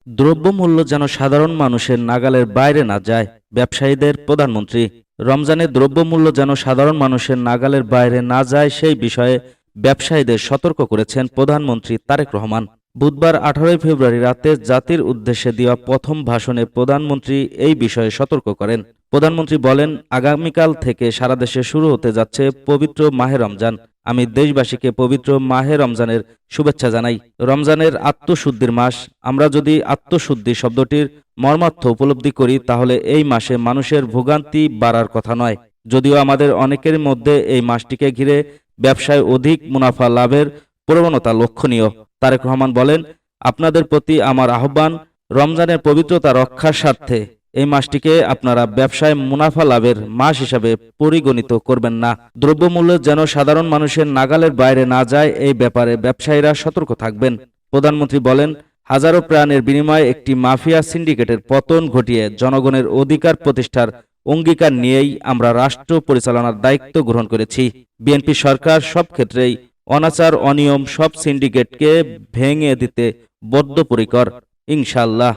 দ্রব্যমূল্য যেন সাধারণ মানুষের নাগালের বাইরে না যায়, ব্যবসায়ীদের প্রধানমন্ত্রী। রমজানে দ্রব্যমূল্য যেন সাধারণ মানুষের নাগালের বাইরে না যায় সেই বিষয়ে ব্যবসায়ীদের সতর্ক করেছেন প্রধানমন্ত্রী তারেক রহমান। বুধবার 18 ফেব্রুয়ারি রাতে জাতির উদ্দেশ্যে দেওয়া প্রথম ভাষণে প্রধানমন্ত্রী এই বিষয়ে সতর্ক করেন। প্রধানমন্ত্রী বলেন, আগামীকাল থেকে সারা দেশে শুরু হতে যাচ্ছে পবিত্র মাহে রমজান। আমি দেশবাসীকে পবিত্র মাহে রমজানের শুভেচ্ছা জানাই। রমজানের আত্মশুদ্ধির মাস। আমরা যদি আত্মশুদ্ধি শব্দটির মর্মার্থ উপলব্ধি করি তাহলে এই মাসে মানুষের ভোগান্তি বাড়ার কথা নয়। যদিও আমাদের অনেকের মধ্যে এই মাসটিকে ঘিরে ব্যবসায় অধিক মুনাফা লাভের প্রবণতা লক্ষণীয়। তারেক রহমান বলেন, আপনাদের প্রতি আমার আহ্বান, রমজানের পবিত্রতা রক্ষার স্বার্থে এই মাসটিকে আপনারা ব্যবসায় মুনাফা লাভের মাস হিসাবে পরিগণিত করবেন না। দ্রব্যমূল্য যেন সাধারণ মানুষের নাগালের বাইরে না যায় এই ব্যাপারে ব্যবসায়ীরা সতর্ক থাকবেন। প্রধানমন্ত্রী বলেন, হাজারো প্রাণের বিনিময়ে একটি মাফিয়া সিন্ডিকেটের পতন ঘটিয়ে জনগণের অধিকার প্রতিষ্ঠার অঙ্গীকার নিয়েই আমরা রাষ্ট্র পরিচালনার দায়িত্ব গ্রহণ করেছি। বিএনপি সরকার সব ক্ষেত্রেই অনাচার অনিয়ম সব সিন্ডিকেটকে ভেঙে দিতে বদ্ধপরিকর, ইনশাআল্লাহ।